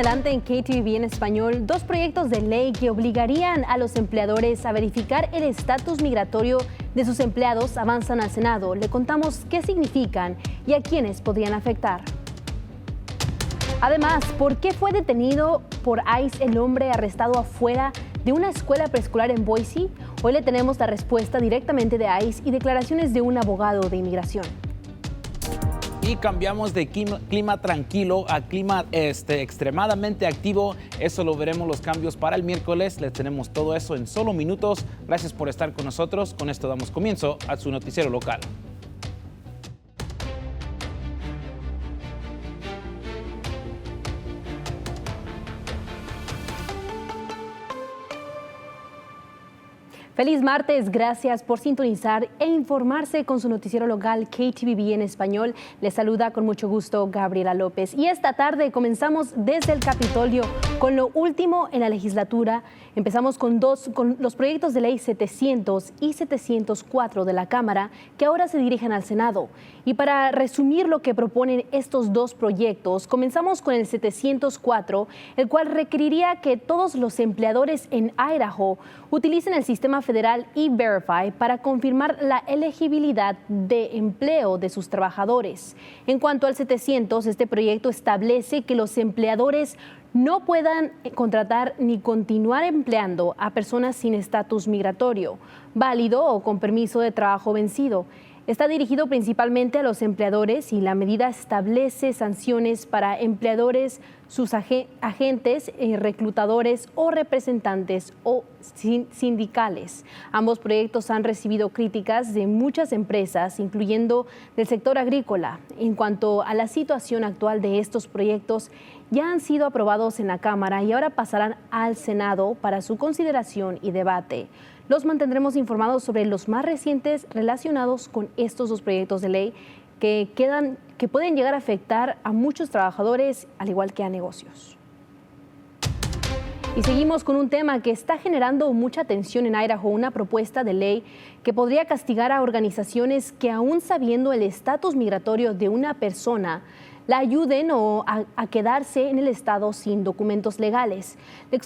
Adelante en KTVB en español, dos proyectos de ley que obligarían a los empleadores a verificar el estatus migratorio de sus empleados avanzan al Senado. Le contamos qué significan y a quiénes podrían afectar. Además, ¿por qué fue detenido por ICE el hombre arrestado afuera de una escuela preescolar en Boise? Hoy le tenemos la respuesta directamente de ICE y declaraciones de un abogado de inmigración. Y cambiamos de clima tranquilo a clima extremadamente activo. Eso lo veremos los cambios para el miércoles. Les tenemos todo eso en solo minutos. Gracias por estar con nosotros. Con esto damos comienzo a su noticiero local. Feliz martes, gracias por sintonizar e informarse con su noticiero local KTVB en español. Les saluda con mucho gusto Gabriela López. Y esta tarde comenzamos desde el Capitolio con lo último en la legislatura. Empezamos con los proyectos de ley 700 y 704 de la Cámara que ahora se dirigen al Senado. Y para resumir lo que proponen estos dos proyectos, comenzamos con el 704, el cual requeriría que todos los empleadores en Idaho utilicen el sistema federal E-Verify para confirmar la elegibilidad de empleo de sus trabajadores. En cuanto al 700, este proyecto establece que los empleadores no puedan contratar ni continuar empleando a personas sin estatus migratorio, válido o con permiso de trabajo vencido. Está dirigido principalmente a los empleadores y la medida establece sanciones para empleadores, sus agentes, reclutadores o representantes o sindicales. Ambos proyectos han recibido críticas de muchas empresas, incluyendo del sector agrícola. En cuanto a la situación actual de estos proyectos, ya han sido aprobados en la Cámara y ahora pasarán al Senado para su consideración y debate. Los mantendremos informados sobre los más recientes relacionados con estos dos proyectos de ley que pueden llegar a afectar a muchos trabajadores, al igual que a negocios. Y seguimos con un tema que está generando mucha atención en Idaho, una propuesta de ley que podría castigar a organizaciones que, aún sabiendo el estatus migratorio de una persona, la ayuden a quedarse en el estado sin documentos legales. Le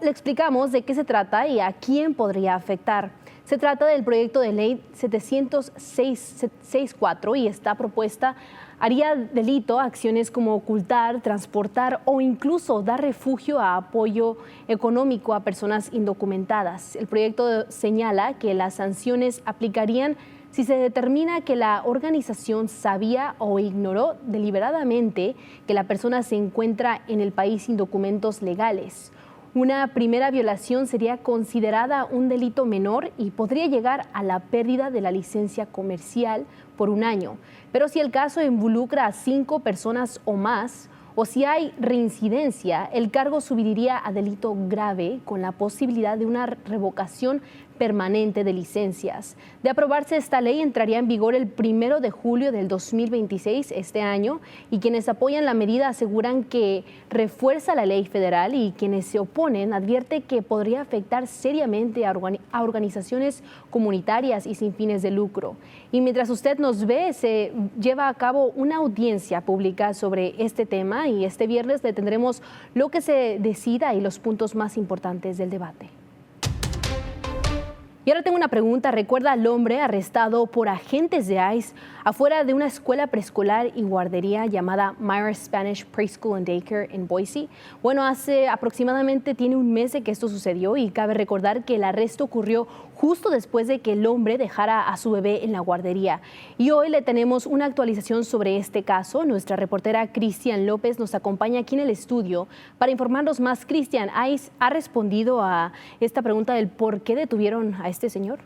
explicamos de qué se trata y a quién podría afectar. Se trata del proyecto de ley 706-64 y esta propuesta haría delito acciones como ocultar, transportar o incluso dar refugio a apoyo económico a personas indocumentadas. El proyecto señala que las sanciones aplicarían si se determina que la organización sabía o ignoró deliberadamente que la persona se encuentra en el país sin documentos legales. Una primera violación sería considerada un delito menor y podría llegar a la pérdida de la licencia comercial por 1 año. Pero si el caso involucra a 5 personas o más, o si hay reincidencia, el cargo subiría a delito grave con la posibilidad de una revocación permanente de licencias. De aprobarse esta ley, entraría en vigor el 1 de julio del 2026, este año, y quienes apoyan la medida aseguran que refuerza la ley federal y quienes se oponen advierte que podría afectar seriamente a organizaciones comunitarias y sin fines de lucro. Y mientras usted nos ve, se lleva a cabo una audiencia pública sobre este tema y este viernes le tendremos lo que se decida y los puntos más importantes del debate. Y ahora tengo una pregunta. ¿Recuerda al hombre arrestado por agentes de ICE afuera de una escuela preescolar y guardería llamada Myra Spanish Preschool and Daycare en Boise? Bueno, hace aproximadamente tiene 1 mes de que esto sucedió y cabe recordar que el arresto ocurrió justo después de que el hombre dejara a su bebé en la guardería. Y hoy le tenemos una actualización sobre este caso. Nuestra reportera Cristian López nos acompaña aquí en el estudio para informarnos más. Cristian, ICE ha respondido a esta pregunta del por qué detuvieron a este señor.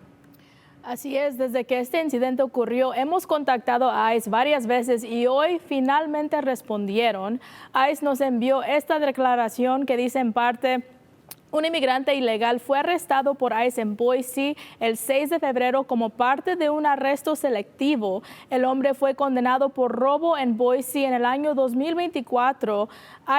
Así es, desde que este incidente ocurrió, hemos contactado a ICE varias veces y hoy finalmente respondieron. ICE nos envió esta declaración que dice en parte: Un inmigrante ilegal fue arrestado por ICE en Boise el 6 de febrero como parte de un arresto selectivo. El hombre fue condenado por robo en Boise en el año 2024.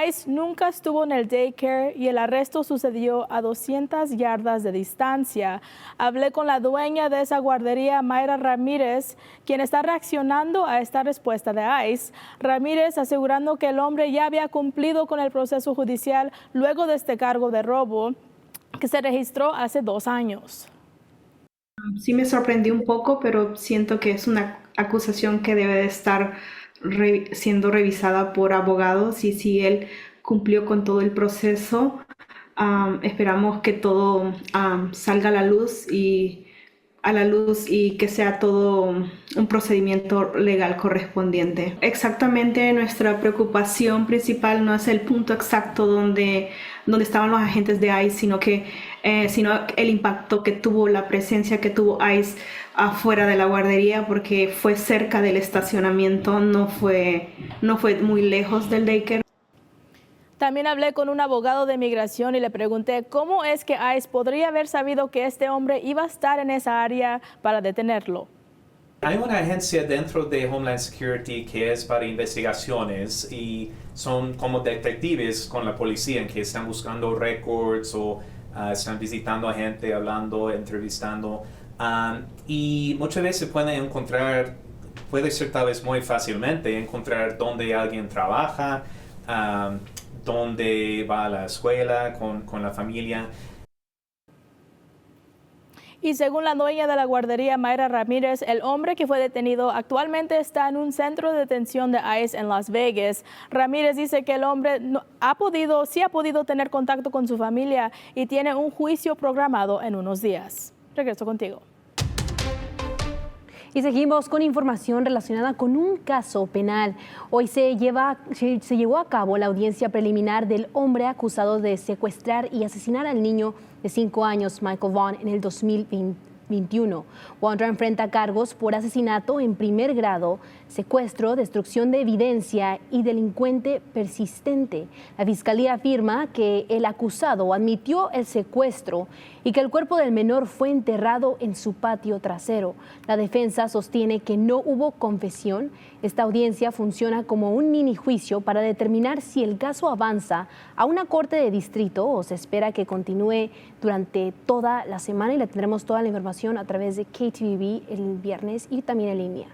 ICE nunca estuvo en el daycare y el arresto sucedió a 200 yardas de distancia. Hablé con la dueña de esa guardería, Mayra Ramírez, quien está reaccionando a esta respuesta de ICE. Ramírez asegurando que el hombre ya había cumplido con el proceso judicial luego de este cargo de robo, que se registró hace 2 años. Sí me sorprendí un poco, pero siento que es una acusación que debe de estar siendo revisada por abogados, y si él cumplió con todo el proceso, esperamos que todo salga a la luz y que sea todo un procedimiento legal correspondiente. Exactamente, nuestra preocupación principal no es el punto exacto donde estaban los agentes de ICE, sino el impacto que tuvo, la presencia que tuvo ICE afuera de la guardería, porque fue cerca del estacionamiento, no fue muy lejos del daycare. También hablé con un abogado de migración y le pregunté cómo es que ICE podría haber sabido que este hombre iba a estar en esa área para detenerlo. Hay una agencia dentro de Homeland Security que es para investigaciones y son como detectives con la policía en que están buscando récords o están visitando a gente, hablando, entrevistando. Y muchas veces puede ser tal vez muy fácilmente encontrar dónde alguien trabaja, dónde va a la escuela con la familia. Y según la dueña de la guardería, Mayra Ramírez, el hombre que fue detenido actualmente está en un centro de detención de ICE en Las Vegas. Ramírez dice que el hombre sí ha podido tener contacto con su familia y tiene un juicio programado en unos días. Regreso contigo. Y seguimos con información relacionada con un caso penal. Hoy se llevó a cabo la audiencia preliminar del hombre acusado de secuestrar y asesinar al niño de 5 años, Michael Vaughn, en el 2021. Wondra enfrenta cargos por asesinato en primer grado, secuestro, destrucción de evidencia y delincuente persistente. La fiscalía afirma que el acusado admitió el secuestro y que el cuerpo del menor fue enterrado en su patio trasero. La defensa sostiene que no hubo confesión. Esta audiencia funciona como un mini juicio para determinar si el caso avanza a una corte de distrito o se espera que continúe durante toda la semana, y le tendremos toda la información a través de KTVB el viernes y también en línea.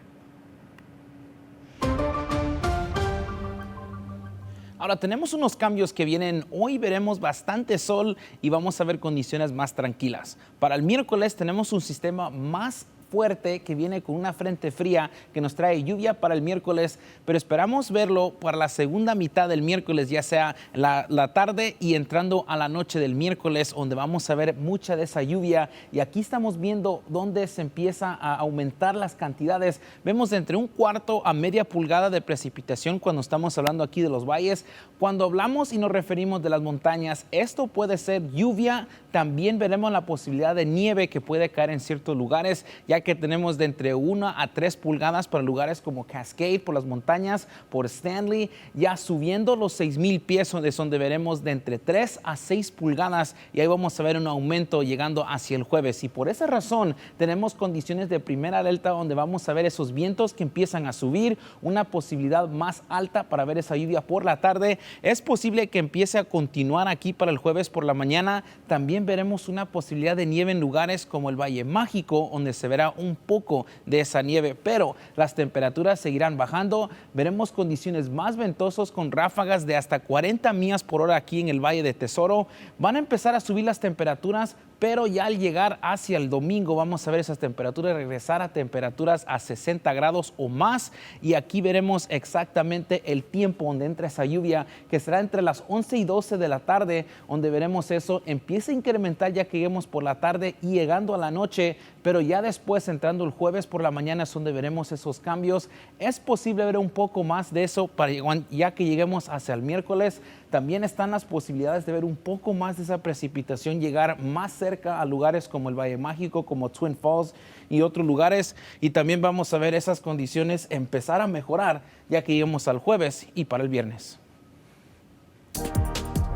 Ahora tenemos unos cambios que vienen. Hoy veremos bastante sol y vamos a ver condiciones más tranquilas. Para el miércoles tenemos un sistema más fuerte que viene con una frente fría que nos trae lluvia para el miércoles, pero esperamos verlo para la segunda mitad del miércoles, ya sea la tarde y entrando a la noche del miércoles, donde vamos a ver mucha de esa lluvia. Y aquí estamos viendo dónde se empieza a aumentar las cantidades. Vemos de entre 1/4 a media pulgada de precipitación cuando estamos hablando aquí de los valles. Cuando hablamos y nos referimos de las montañas, esto puede ser lluvia. También veremos la posibilidad de nieve que puede caer en ciertos lugares, ya que tenemos de entre 1 a 3 pulgadas para lugares como Cascade, por las montañas, por Stanley, ya subiendo los 6,000 pies, donde veremos de entre 3 a 6 pulgadas, y ahí vamos a ver un aumento llegando hacia el jueves. Y por esa razón tenemos condiciones de primera alerta donde vamos a ver esos vientos que empiezan a subir, una posibilidad más alta para ver esa lluvia por la tarde. Es posible que empiece a continuar aquí para el jueves por la mañana. También veremos una posibilidad de nieve en lugares como el Valle Mágico, donde se verá un poco de esa nieve, pero las temperaturas seguirán bajando. Veremos condiciones más ventosas con ráfagas de hasta 40 millas por hora aquí en el Valle de Tesoro. Van a empezar a subir las temperaturas, pero ya al llegar hacia el domingo vamos a ver esas temperaturas regresar a temperaturas a 60 grados o más, y aquí veremos exactamente el tiempo donde entra esa lluvia, que será entre las 11 y 12 de la tarde, donde veremos eso empieza a incrementar ya que lleguemos por la tarde y llegando a la noche, pero ya después entrando el jueves por la mañana es donde veremos esos cambios. Es posible ver un poco más de eso para ya que lleguemos hacia el miércoles. También están las posibilidades de ver un poco más de esa precipitación llegar más cerca a lugares como el Valle Mágico, como Twin Falls y otros lugares. Y también vamos a ver esas condiciones empezar a mejorar ya que lleguemos al jueves y para el viernes.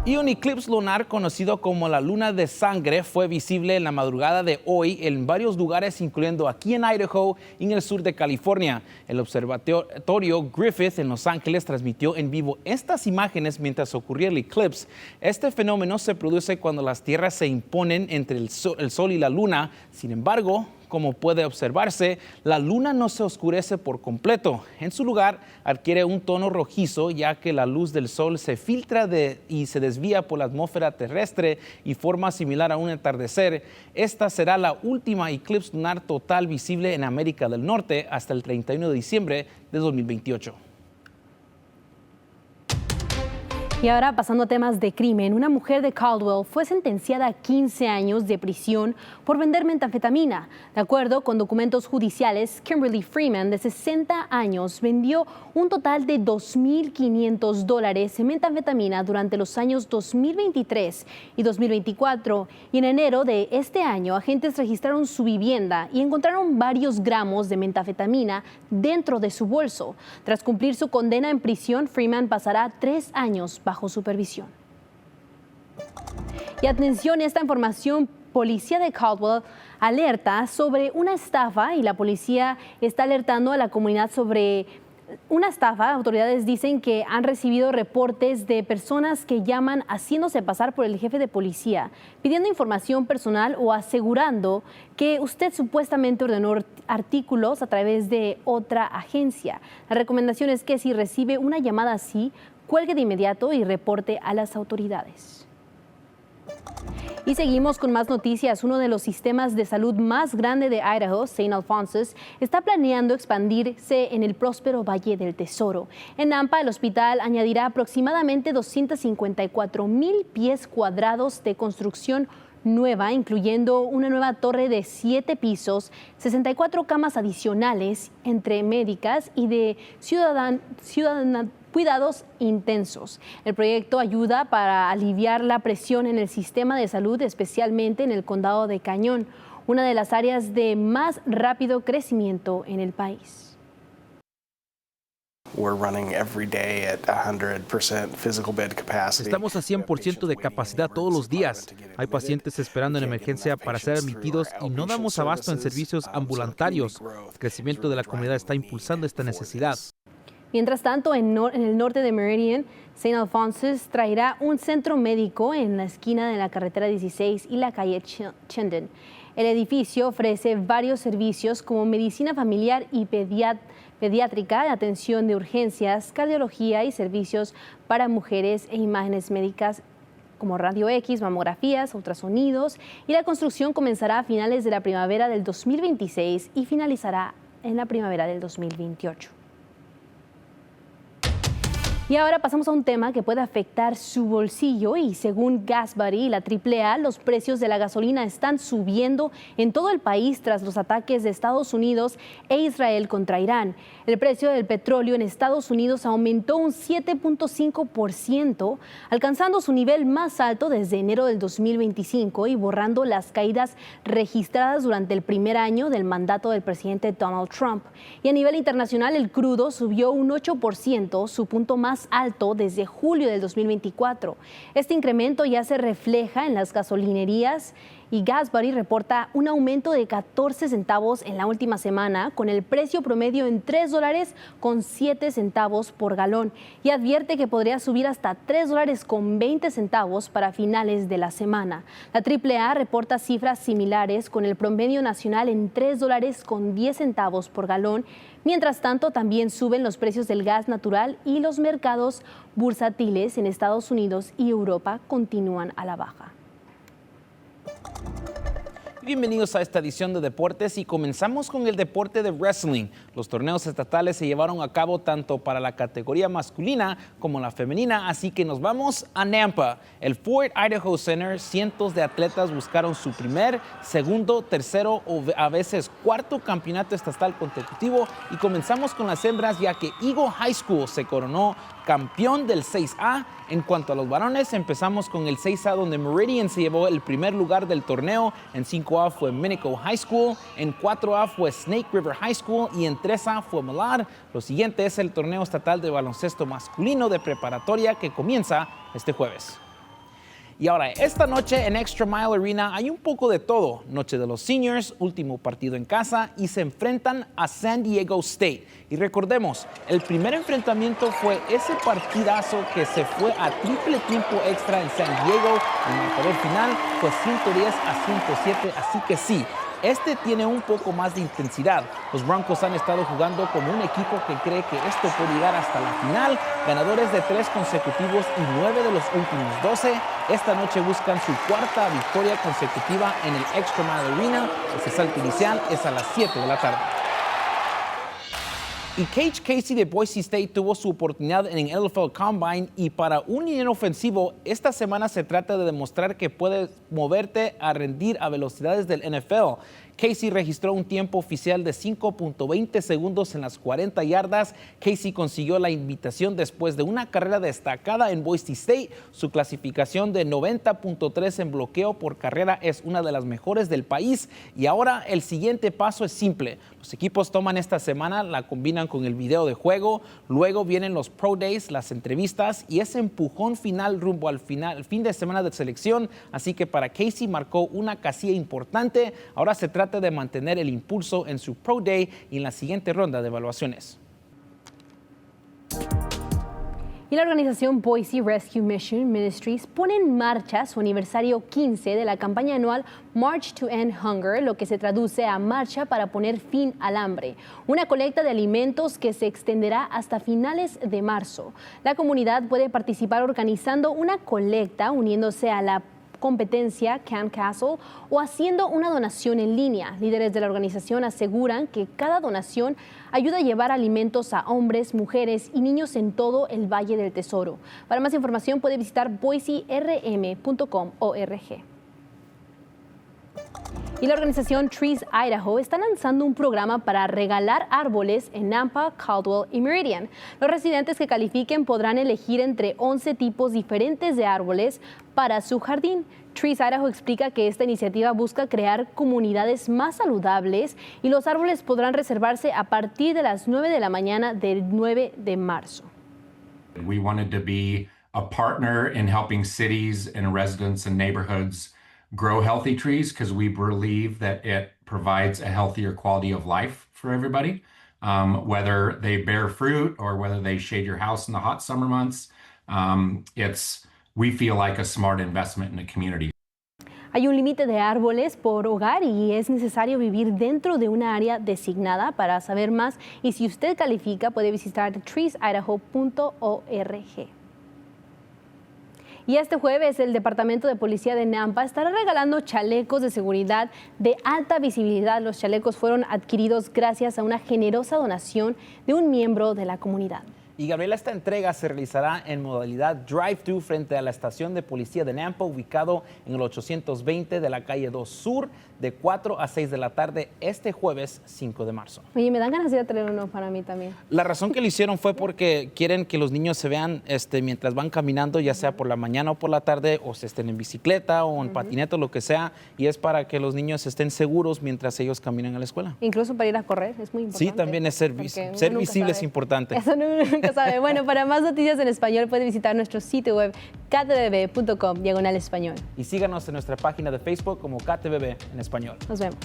Y un eclipse lunar conocido como la luna de sangre fue visible en la madrugada de hoy en varios lugares, incluyendo aquí en Idaho y en el sur de California. El observatorio Griffith en Los Ángeles transmitió en vivo estas imágenes mientras ocurría el eclipse. Este fenómeno se produce cuando las tierras se imponen entre el sol y la luna. Sin embargo, como puede observarse, la luna no se oscurece por completo. En su lugar, adquiere un tono rojizo, ya que la luz del sol se filtra y se desvía por la atmósfera terrestre y forma similar a un atardecer. Esta será la última eclipse lunar total visible en América del Norte hasta el 31 de diciembre de 2028. Y ahora pasando a temas de crimen, una mujer de Caldwell fue sentenciada a 15 años de prisión por vender metanfetamina. De acuerdo con documentos judiciales, Kimberly Freeman, de 60 años, vendió un total de $2,500 en metanfetamina durante los años 2023 y 2024. Y en enero de este año, agentes registraron su vivienda y encontraron varios gramos de metanfetamina dentro de su bolso. Tras cumplir su condena en prisión, Freeman pasará 3 años bajo supervisión. Y atención, esta información: policía de Caldwell alerta sobre una estafa y la policía está alertando a la comunidad sobre una estafa. Autoridades dicen que han recibido reportes de personas que llaman haciéndose pasar por el jefe de policía, pidiendo información personal o asegurando que usted supuestamente ordenó artículos a través de otra agencia. La recomendación es que si recibe una llamada así, cuelgue de inmediato y reporte a las autoridades. Y seguimos con más noticias. Uno de los sistemas de salud más grande de Idaho, St. Alphonsus, está planeando expandirse en el próspero Valle del Tesoro. En Nampa, el hospital añadirá aproximadamente 254,000 pies cuadrados de construcción nueva, incluyendo una nueva torre de 7 pisos, 64 camas adicionales entre médicas y de cuidados intensos. El proyecto ayuda para aliviar la presión en el sistema de salud, especialmente en el condado de Cañón, una de las áreas de más rápido crecimiento en el país. Estamos a 100% de capacidad todos los días. Hay pacientes esperando en emergencia para ser admitidos y no damos abasto en servicios ambulantarios. El crecimiento de la comunidad está impulsando esta necesidad. Mientras tanto, en el norte de Meridian, St. Alphonsus traerá un centro médico en la esquina de la carretera 16 y la calle Chendon. El edificio ofrece varios servicios como medicina familiar y pediátrica, atención de urgencias, cardiología y servicios para mujeres e imágenes médicas como radio X, mamografías, ultrasonidos, y la construcción comenzará a finales de la primavera del 2026 y finalizará en la primavera del 2028. Y ahora pasamos a un tema que puede afectar su bolsillo y según GasBuddy y la AAA, los precios de la gasolina están subiendo en todo el país tras los ataques de Estados Unidos e Israel contra Irán. El precio del petróleo en Estados Unidos aumentó un 7.5%, alcanzando su nivel más alto desde enero del 2025 y borrando las caídas registradas durante el primer año del mandato del presidente Donald Trump. Y a nivel internacional, el crudo subió un 8%, su punto más alto desde julio del 2024. Este incremento ya se refleja en las gasolinerías y GasBuddy reporta un aumento de 14 centavos en la última semana, con el precio promedio en $3.07 por galón, y advierte que podría subir hasta $3.20 para finales de la semana. La AAA reporta cifras similares, con el promedio nacional en $3.10 por galón. Mientras tanto, también suben los precios del gas natural y los mercados bursátiles en Estados Unidos y Europa continúan a la baja. Bienvenidos a esta edición de Deportes y comenzamos con el deporte de wrestling. Los torneos estatales se llevaron a cabo tanto para la categoría masculina como la femenina, así que nos vamos a Nampa. El Ford Idaho Center, cientos de atletas buscaron su primer, segundo, tercero o a veces cuarto campeonato estatal consecutivo y comenzamos con las hembras, ya que Eagle High School se coronó campeón del 6A. En cuanto a los varones, empezamos con el 6A, donde Meridian se llevó el primer lugar del torneo. En 5A fue Minico High School, en 4A fue Snake River High School y en 3A fue Millard. Lo siguiente es el torneo estatal de baloncesto masculino de preparatoria que comienza este jueves. Y ahora, esta noche en Extra Mile Arena hay un poco de todo. Noche de los seniors, último partido en casa y se enfrentan a San Diego State. Y recordemos, el primer enfrentamiento fue ese partidazo que se fue a triple tiempo extra en San Diego. El marcador final fue 110-107, así que sí. Este tiene un poco más de intensidad. Los Broncos han estado jugando como un equipo que cree que esto puede llegar hasta la final. Ganadores de 3 consecutivos y 9 de los últimos 12. Esta noche buscan su 4ª victoria consecutiva en el Extra Mile Arena. Ese salto inicial es a las 7 de la tarde. Y Cage Casey de Boise State tuvo su oportunidad en el NFL Combine y para un liniero ofensivo, esta semana se trata de demostrar que puedes moverte a rendir a velocidades del NFL. Casey registró un tiempo oficial de 5.20 segundos en las 40 yardas. Casey consiguió la invitación después de una carrera destacada en Boise State. Su clasificación de 90.3 en bloqueo por carrera es una de las mejores del país. Y ahora el siguiente paso es simple. Los equipos toman esta semana, la combinan con el video de juego. Luego vienen los Pro Days, las entrevistas y ese empujón final rumbo al fin de semana de selección. Así que para Casey marcó una casilla importante. Ahora se trata de mantener el impulso en su Pro Day y en la siguiente ronda de evaluaciones. Y la organización Boise Rescue Mission Ministries pone en marcha su aniversario 15 de la campaña anual March to End Hunger, lo que se traduce a Marcha para poner fin al hambre, una colecta de alimentos que se extenderá hasta finales de marzo. La comunidad puede participar organizando una colecta, uniéndose a la competencia Camp Castle o haciendo una donación en línea. Líderes de la organización aseguran que cada donación ayuda a llevar alimentos a hombres, mujeres y niños en todo el Valle del Tesoro. Para más información puede visitar boiserm.com.org. Y la organización Trees Idaho está lanzando un programa para regalar árboles en Nampa, Caldwell y Meridian. Los residentes que califiquen podrán elegir entre 11 tipos diferentes de árboles para su jardín. Trees Idaho explica que esta iniciativa busca crear comunidades más saludables y los árboles podrán reservarse a partir de las 9 de la mañana del 9 de marzo. We wanted to be a partner in helping cities and residents and neighborhoods grow healthy trees because we believe that it provides a healthier quality of life for everybody, whether they bear fruit or whether they shade your house in the hot summer months. We feel like a smart investment in the community. Hay un límite de árboles por hogar y es necesario vivir dentro de una área designada. Para saber más y si usted califica puede visitar treesidaho.org. Y este jueves el Departamento de Policía de Nampa estará regalando chalecos de seguridad de alta visibilidad. Los chalecos fueron adquiridos gracias a una generosa donación de un miembro de la comunidad. Y Gabriela, esta entrega se realizará en modalidad drive-thru frente a la estación de policía de Nampa, ubicado en el 820 de la calle 2 Sur, de 4 a 6 de la tarde, este jueves 5 de marzo. Oye, me dan ganas de traer uno para mí también. La razón que lo hicieron fue porque quieren que los niños se vean mientras van caminando, ya sea por la mañana o por la tarde, o se estén en bicicleta o en patineta, lo que sea, y es para que los niños estén seguros mientras ellos caminan a la escuela. Incluso para ir a correr, es muy importante. Sí, también es ser visible es importante. Eso nunca sabe. Bueno, para más noticias en español puede visitar nuestro sitio web ktvb.com/español. Y síganos en nuestra página de Facebook como KTVB en español. Nos vemos.